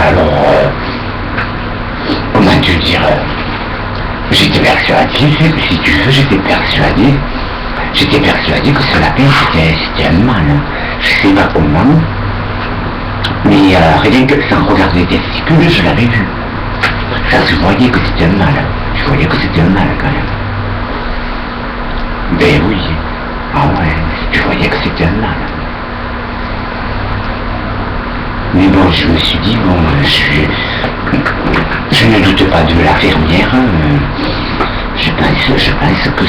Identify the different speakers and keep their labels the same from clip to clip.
Speaker 1: Alors, comment te dire, j'étais persuadé, si tu veux, j'étais persuadé que ce lapin c'était un mâle. Je sais pas comment, mais rien que sans regarder les testicules, je l'avais vu. Ça se voyait que c'était un mâle. Je voyais que c'était un mâle quand même. Ben oui. Ah ouais, je voyais que c'était un mâle. Mais bon, je me suis dit, bon, je ne doute pas de la fermière. Je pense que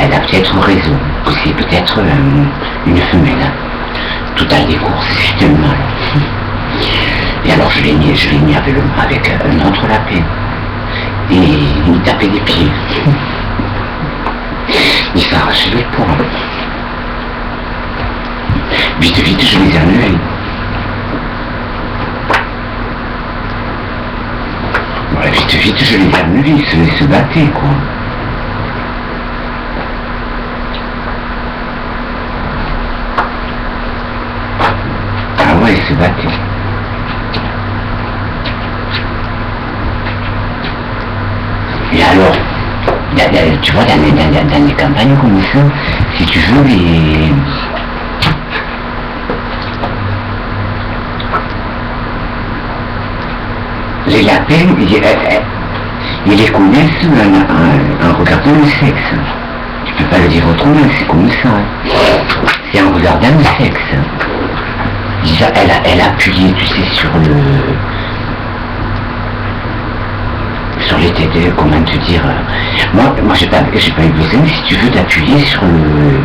Speaker 1: elle a peut-être raison, que c'est peut-être une femelle. Tout à découvert, c'est un mâle. Et alors je l'ai mis avec un autre lapin. Et il tapait des pieds. Il s'arrachait les poings. Vite, je les ai enlevés. Ouais, vite, je les ai enlevés. Ils se battaient, quoi. Ah ouais, ils se battaient. Et alors, tu vois, dans les campagnes comme ça, si tu veux, les lapins, ils les connaissent en regardant le sexe. Tu peux pas le dire autrement, c'est comme ça. C'est en regardant le sexe. Elle a appuyé, tu sais, sur les têtes, comment te dire. Moi j'ai pas eu besoin, si tu veux, d'appuyer sur le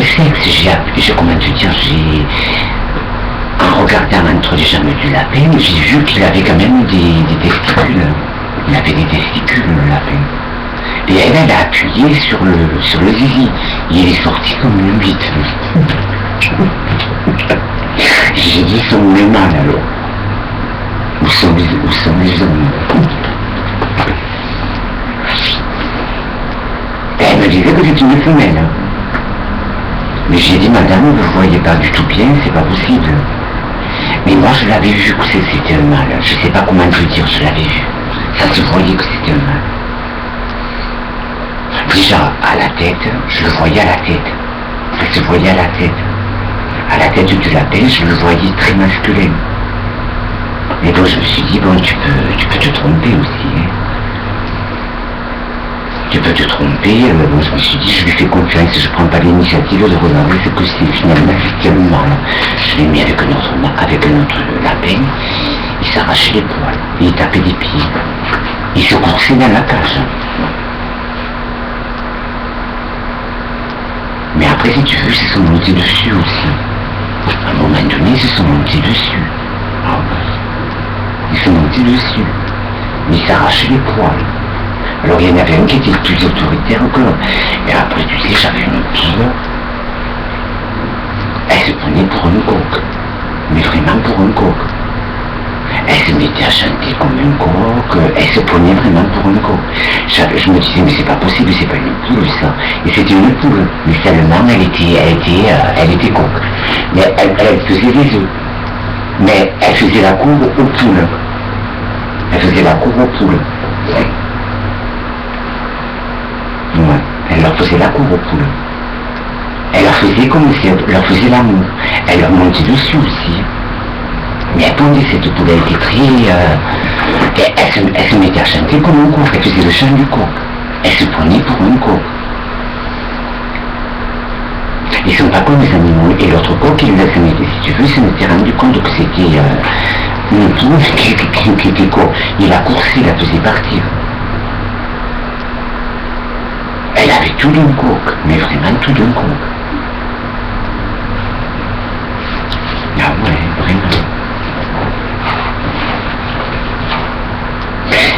Speaker 1: sexe. Comment te dire, en regardant entre les jambes du lapin, j'ai vu qu'il avait quand même des testicules. Il avait des testicules, le lapin. Et elle a appuyé sur le zizi. Et il est sorti comme une bite. J'ai dit son les mâles alors. Où sont les hommes? Elle me disait que c'est une femelle. Mais j'ai dit, madame, vous ne voyez pas du tout bien, c'est pas possible. Mais moi, je l'avais vu que c'était un mâle. Je sais pas comment te dire, je l'avais vu. Ça se voyait que c'était un mâle. Déjà, à la tête, je le voyais à la tête. Ça se voyait à la tête. À la tête du lapin, je le voyais très masculin. Mais bon, je me suis dit, bon, tu peux te tromper aussi. Hein. Tu peux te tromper. Bon, je me suis dit, je lui fais confiance, je prends pas l'initiative de regarder ce que c'est finalement effectivement. Je l'ai mis avec un autre lapin, il s'arrachait les poils, il tapait des pieds, il se coursait dans la cage. Mais après, si tu veux, ils se sont montés dessus aussi. À un moment donné, ils se sont montés dessus. Ah ouais. Ils se montaient dessus. Mais ils s'arrachaient les poils. Alors il y en avait un qui était plus autoritaire que l'autre. Et après, tu sais, j'avais une pile. Elle se prenait pour un coq. Mais vraiment pour un coq. Elle se mettait à chanter comme un coq. Elle se prenait vraiment pour un coq. Je me disais, mais c'est pas possible, c'est pas une poule ça. Et c'était une poule. Mais seulement, elle était coq. Mais elle faisait les œufs. Mais elle faisait la cour aux poules. Elle faisait la cour aux poules. Ouais, elle leur faisait la cour aux poules. Elle leur faisait comme si elle leur faisait l'amour. Elle leur montait dessus aussi. Mais attendez, cette poule, elle était très... elle se mettait à chanter comme un coq. Elle faisait le chant du coq. Elle se prenait pour un coq. Ils sont pas comme les animaux. Et l'autre coq, si tu veux, se m'était rendu compte que c'était une poule qui était coq. Il a coursé, il la faisait partir. Elle avait tout d'un coq, mais vraiment tout d'un coq. Ah ouais, vraiment.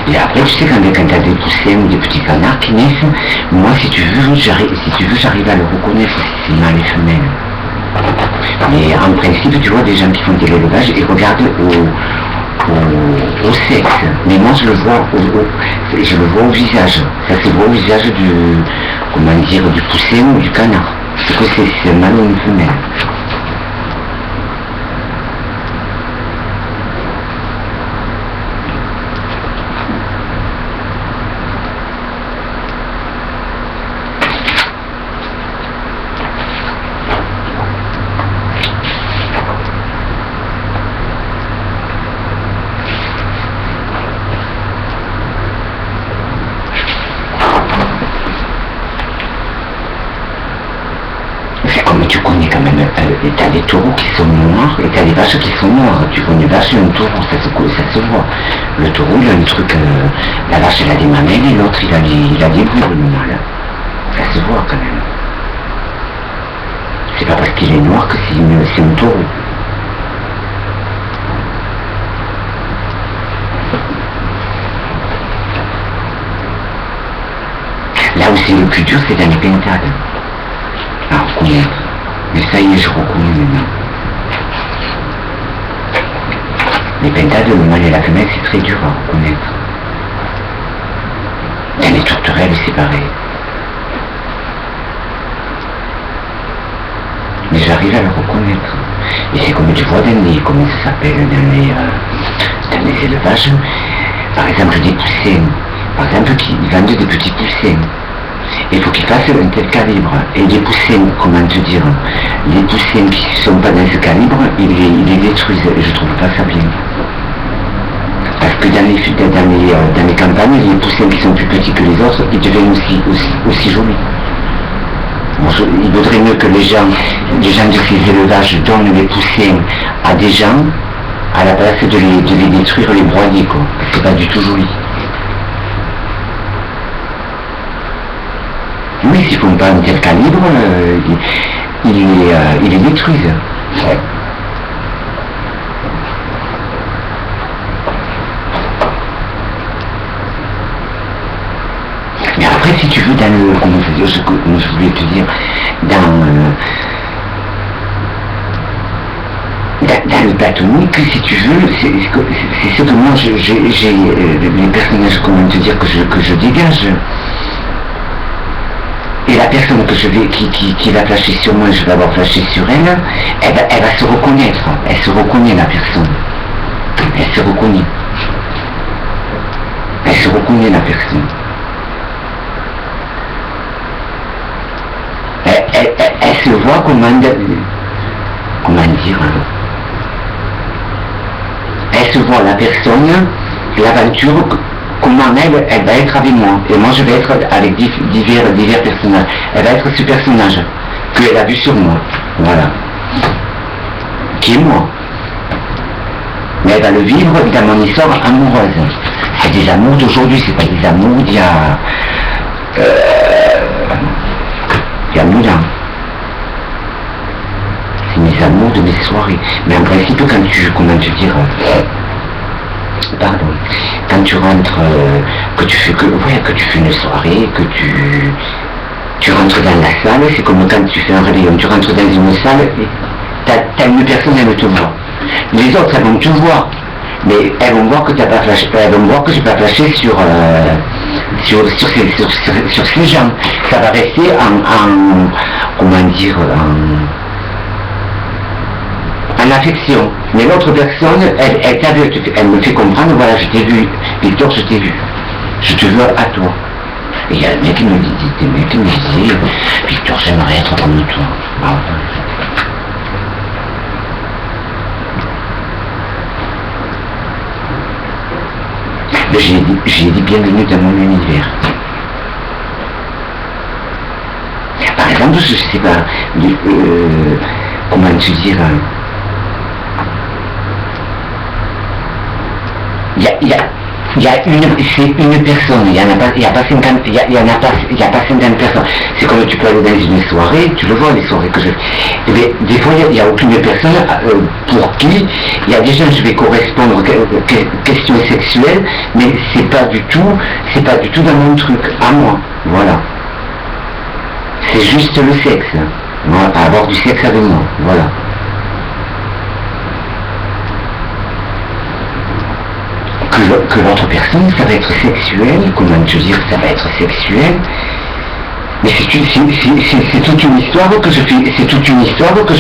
Speaker 1: Et après, tu sais, quand t'as des poussins ou des petits canards qui naissent, moi, si tu veux, j'arrive à le reconnaître si c'est mâle et femelle. Mais en principe, tu vois, des gens qui font de l'élevage, ils regardent au sexe. Mais moi, je le vois au visage. Ça se voit au visage du poussin ou du canard. Parce que c'est un mâle ou une femelle. Et t'as des taureaux qui sont noirs, et t'as des vaches qui sont noires. Tu vois une vache et un taureau, ça se voit. Le taureau, il a un truc, la vache, elle a des mamelles, et l'autre, il a des boules, le mâle. Ça se voit quand même. C'est pas parce qu'il est noir que c'est un taureau. Là où c'est le plus dur, c'est dans les pentades. À reconnaître. Mais ça y est, je reconnais maintenant. Les pentades, le mâle et la femelle, c'est très dur à reconnaître. Dans les tourterelles, c'est pareil. Mais j'arrive à le reconnaître. Et c'est comme tu vois dans les, comment ça s'appelle, dans les élevages, par exemple des poussins, par exemple qui vendent des petits poussins. Il faut qu'ils fassent un tel calibre. Et les poussins, comment te dire, les poussins qui ne sont pas dans ce calibre, ils les détruisent. Et je trouve pas ça bien. Parce que dans les campagnes, les poussins qui sont plus petits que les autres, ils deviennent aussi jolis. Bon, il vaudrait mieux que les gens de ces élevages donnent les poussins à des gens à la place de les détruire, les broyer, quoi. C'est pas du tout joli. Oui, s'ils font pas un tel calibre, ils les détruisent. Ouais. Mais après, si tu veux, dans le, comment je voulais te dire, dans le platonique, si tu veux, c'est ce que moi j'ai les personnages, comment te dire, que je dégage. Et la personne que qui va flasher sur moi, je vais avoir flashé sur elle va se reconnaître. Elle se reconnaît, la personne. Elle se reconnaît. Elle se reconnaît, la personne. Elle se voit comment dire, elle se voit, la personne, l'aventure, comment elle va être avec moi. Et moi je vais être avec divers personnages. Elle va être ce personnage qu'elle a vu sur moi. Voilà. Qui est moi. Mais elle va le vivre dans mon histoire amoureuse. C'est des amours d'aujourd'hui, c'est pas des amours d'il y a 1000 ans. C'est mes amours de mes soirées. Mais en principe, quand tu, comment te dire, pardon, quand tu rentres, que tu fais une soirée, que tu rentres dans la salle, c'est comme quand tu fais un réveillon, tu rentres dans une salle, t'as une personne, elle te voit. Les autres, elles vont te voir, mais elles vont voir que t'as pas flashé, elles vont voir que j'ai pas flashé sur ces gens. Ça va rester comment dire, en affection. Mais l'autre personne, elle t'a vu, elle me fait comprendre, voilà, je t'ai vu, Victor, je t'ai vu. Je te veux à toi. Et il y a un mec qui me dit, Victor, j'aimerais être comme toi. Ah, mais j'ai dit bienvenue dans mon univers. Par exemple, je sais pas, comment te dire, il y a une personne, il y a pas 50 personnes. C'est comme tu peux aller dans une soirée, tu le vois, les soirées que je fais. Et bien, des fois, il n'y a aucune personne pour qui il y a des gens, je vais correspondre aux questions sexuelles, mais c'est pas du tout dans mon truc, à moi. Voilà. C'est juste le sexe. Voilà, avoir du sexe avec moi. Voilà. Que l'autre personne, ça va être sexuel, comment te dire, ça va être sexuel, mais c'est toute une histoire que je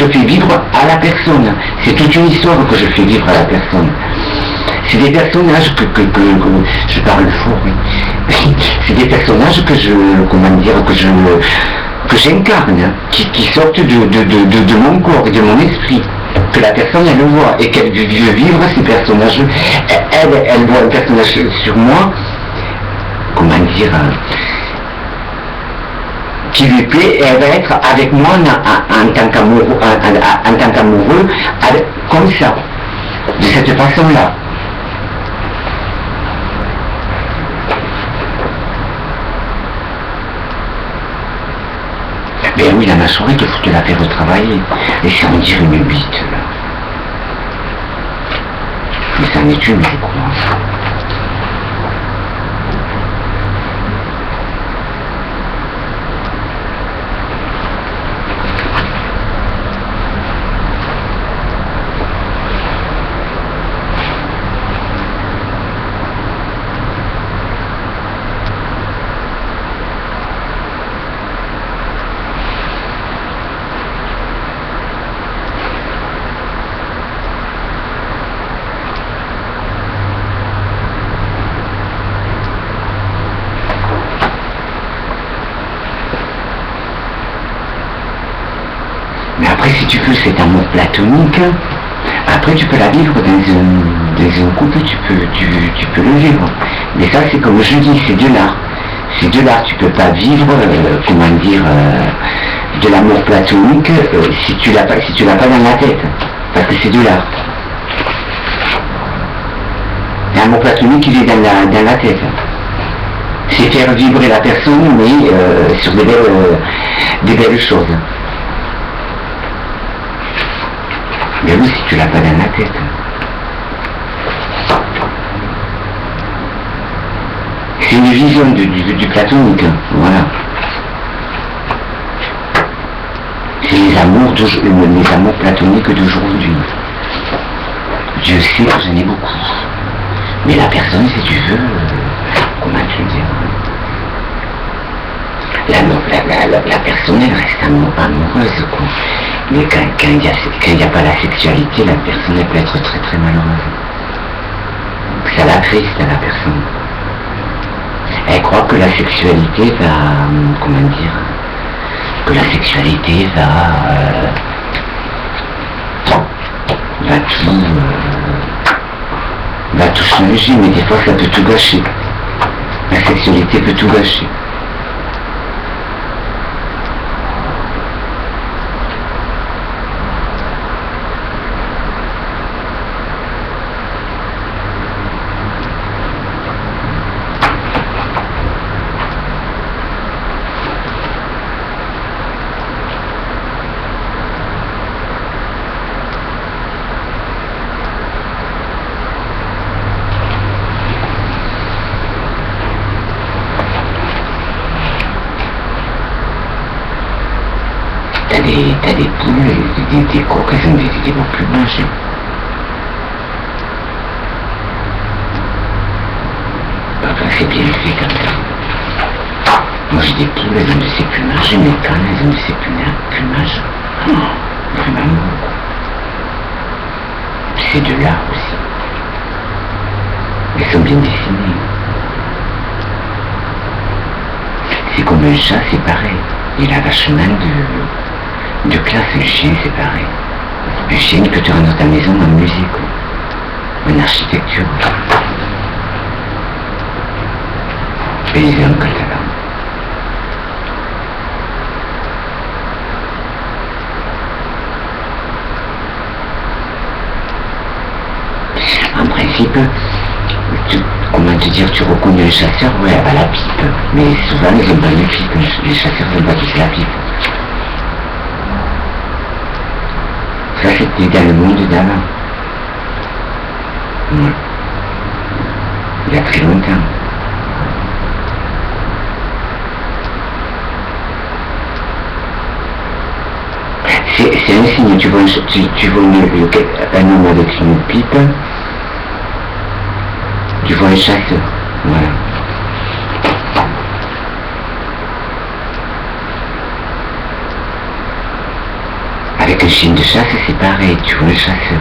Speaker 1: fais vivre à la personne, c'est toute une histoire que je fais vivre à la personne. C'est des personnages que je parle fort, oui. C'est des personnages que j'incarne, qui sortent de mon corps et de mon esprit. Que la personne elle le voit et qu'elle veut vivre ces personnages, elle voit un personnage sur moi, comment dire, qui lui plaît et elle va être avec moi en tant qu'amoureux, comme ça, de cette façon-là. Ben oui, la mâchoire, il faut te la faire retravailler. Et ça, on dirait une bite, là. Mais ça en est une, je crois. Après, si tu veux cet amour platonique, après tu peux la vivre dans un couple, tu peux le vivre. Mais ça, c'est comme je dis, c'est de l'art. C'est de l'art, tu peux pas vivre, de l'amour platonique si tu l'as pas dans la tête. Parce que c'est de l'art. L'amour platonique, il est dans la tête. C'est faire vibrer la personne, mais sur des belles choses. Mais oui, si tu l'as pas dans la tête. C'est une vision du platonique, voilà. C'est les amours platoniques d'aujourd'hui. Dieu sait que j'en ai beaucoup. Mais la personne, si tu veux, comment te le dire, la personne, elle reste amoureuse, quoi. Mais quand il n'y a pas la sexualité, la personne, elle peut être très très malheureuse. Ça l'attriste à la personne. Elle croit que la sexualité va tout changer, mais des fois ça peut tout gâcher. La sexualité peut tout gâcher. T'as des poules, des coques, elles ont des beaux plumages. Enfin, c'est bien fait comme ça. Moi j'ai des poules, elles ont de ces plumages, mes cannes, elles ont de ces plumages. Vraiment beau. C'est de l'art aussi. Elles sont bien dessinées. C'est comme un chat, c'est pareil. Il a vachement de classe, un chien, c'est pareil. Un chien peut te rendre ta maison en musique, en architecture. Paysan catalan. En principe, comment te dire, tu reconnais le chasseur, ouais, à la pipe. Mais souvent, ils n'aiment pas les pipes. Les chasseurs n'aiment pas tous la pipe. Ça, c'était dans le monde d'avant. Ouais. Il y a très longtemps. C'est un signe, tu vois un homme avec une pipe, tu vois un chasseur, voilà. Avec un chien de chasse, c'est pareil, tu vois un chasseur.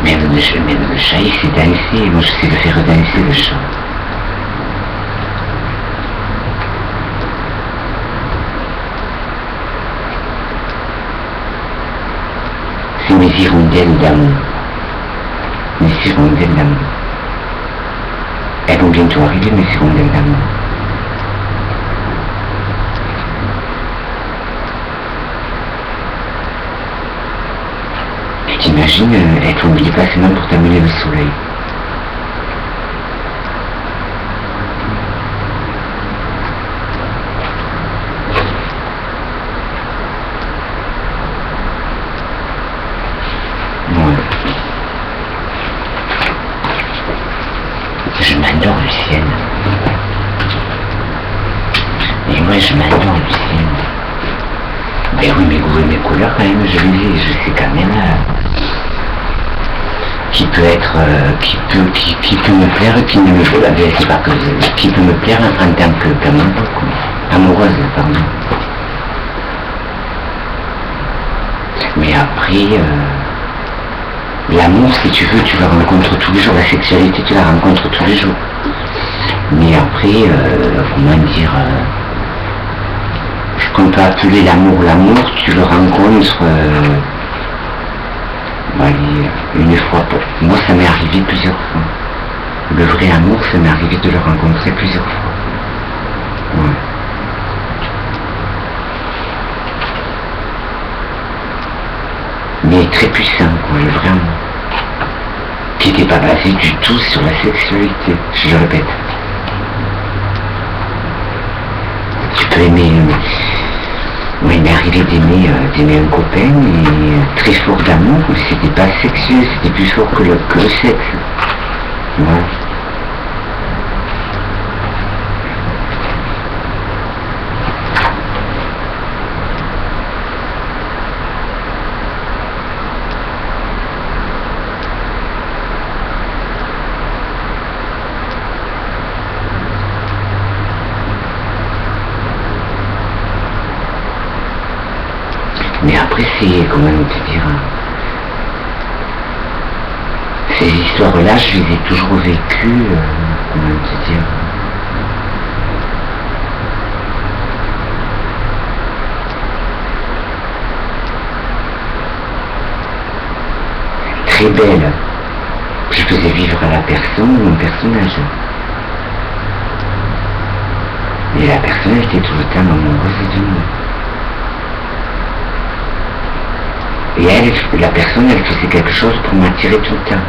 Speaker 1: Même le chat, il sait danser. Moi, je sais le faire danser, le chat. C'est mes hirondelles d'amour. Mes hirondelles d'amour. Elles vont bientôt arriver, mes hirondelles d'amour. Tu t'imagines, elles t'ont oublié facilement pour t'amener le soleil. Je m'adore, Lucienne. Et moi, je m'adore, Lucienne. Ben oui, mes goûts et mes couleurs, quand même, je sais quand même qui peut être, qui peut me plaire, qui ne me plaît pas, c'est pas que, qui peut me plaire en tant amoureuse, pardon. Mais après, l'amour, si tu veux, tu le rencontres tous les jours. La sexualité, tu la rencontres tous les jours. Mais après, comment dire, ce qu'on peut appeler l'amour, tu le rencontres, une fois. Moi, ça m'est arrivé plusieurs fois. Le vrai amour, ça m'est arrivé de le rencontrer plusieurs fois. Ouais. Mais très puissant, quoi, le vrai amour. Qui n'était pas basé du tout sur la sexualité, je le répète. Tu peux aimer, moi il m'est arrivé d'aimer un copain, et très fort d'amour, mais c'était pas sexuel, c'était plus fort que le sexe. Ouais. Mais après, c'est, comment te dire, ces histoires-là, je les ai toujours vécues, comment te dire, très belles. Je faisais vivre à la personne mon personnage. Et la personne, elle était tout le temps amoureuse de moi. Et elle, la personne, elle faisait quelque chose pour m'attirer tout le temps.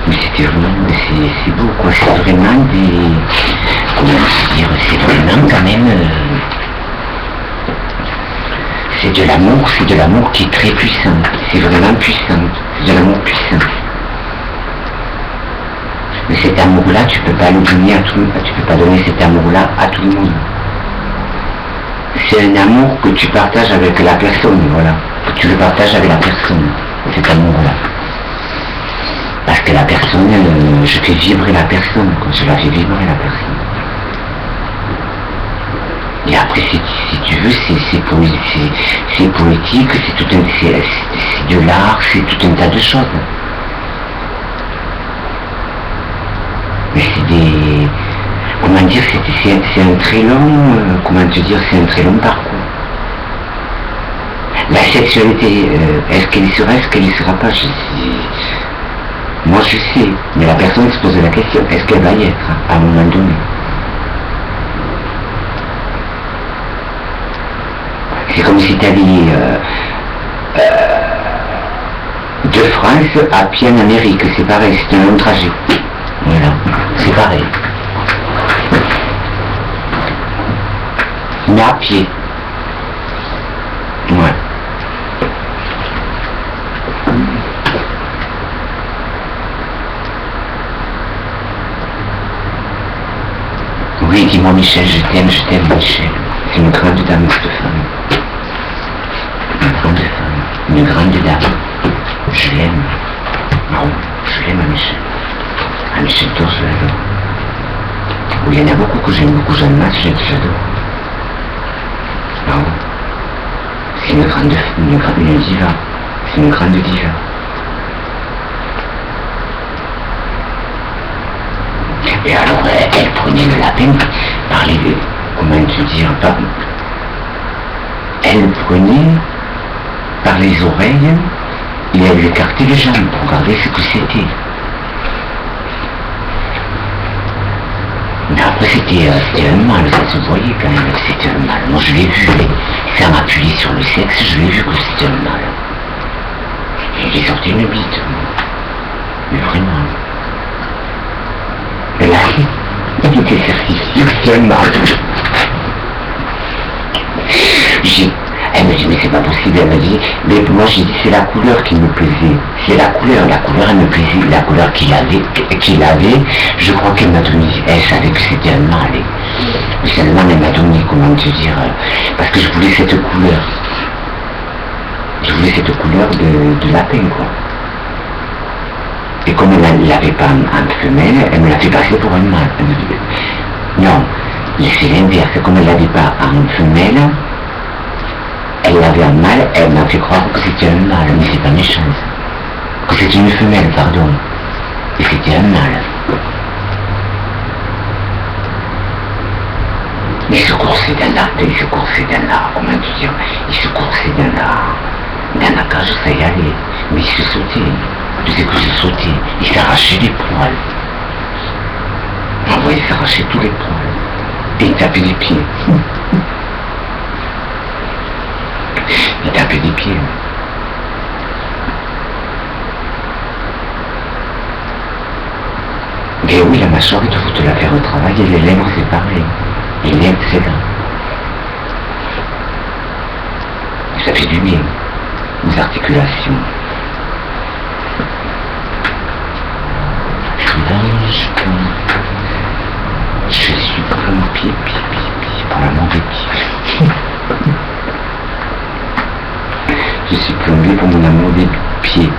Speaker 1: Mais c'était vraiment, c'est beau quoi, c'est vraiment des, comment dire, c'est vraiment quand même, c'est de l'amour qui est très puissant, c'est vraiment puissant, c'est de l'amour puissant. Mais cet amour-là, tu peux pas le donner à tout le monde, tu peux pas donner cet amour-là à tout le monde. C'est un amour que tu partages avec la personne, voilà. Que tu le partages avec la personne, cet amour-là. Parce que la personne, je fais vibrer la personne, quand je la fais vibrer la personne. Et après, si tu veux, c'est poétique, c'est de l'art, c'est tout un tas de choses. Mais c'est des... Comment dire, c'est un très long, comment te dire, c'est un très long parcours. La sexualité, est-ce qu'elle y sera pas, je sais. Moi je sais, mais la personne se pose la question, est-ce qu'elle va y être à un moment donné? C'est comme si tu allais de France à pied en Amérique, c'est pareil, c'est un long trajet. Voilà, c'est pareil. Mais à pied. Ouais. Oui, dis-moi Michel, je t'aime Michel. C'est une grande dame, cette femme. Une grande femme, une grande dame. Je l'aime. Non, je l'aime à Michel. À Michel Tour, je l'adore. Oui, il y en a beaucoup que j'aime beaucoup, Jeanne-Math, j'adore. Non. C'est une diva. C'est une grande diva. Et alors, elle prenait le lapin par les... Comment te dire, elle prenait par les oreilles et elle écartait les jambes pour regarder ce que c'était. Mais après c'était un mâle, ça se voyait quand même que c'était un mâle. Moi je l'ai vu, sans appuyer sur le sexe, je l'ai vu que c'était un mâle. Et j'ai sorti une bite, mais vraiment. Et là, il était certifié que c'était un mâle. Elle me dit mais c'est pas possible, elle me dit, mais moi j'ai dit c'est la couleur qui me plaisait, c'est la couleur elle me plaisait, la couleur qu'il avait, je crois qu'elle m'a donné, elle savait que c'était un mâle, mais seulement elle m'a donné, comment te dire, parce que je voulais cette couleur de lapin quoi, et comme elle ne l'avait pas en femelle, elle me l'a fait passer pour un mâle, elle me dit, non, c'est l'inverse, comme elle ne l'avait pas en femelle, elle avait un mâle, elle m'a fait croire que c'était un mâle, mais c'est pas méchant. Que c'était une femelle, pardon. Et c'était un mâle. Il se coursait dans la, comment te dire, il se coursait dans la cage, ça y allait. Mais il se sautait. Tu sais que je sautais. Il s'arrachait les poils. On voyait s'arracher tous les poils. Et il tapait les pieds. Il tapait des pieds. Et oui, la mâchoire, il faut te la faire retravailler, les lèvres c'est pareil. Les lèvres c'est là. Ça fait du bien. Les articulations. Je suis plombé, pour l'amour des pieds. Je suis plombé pour mon amour des pieds.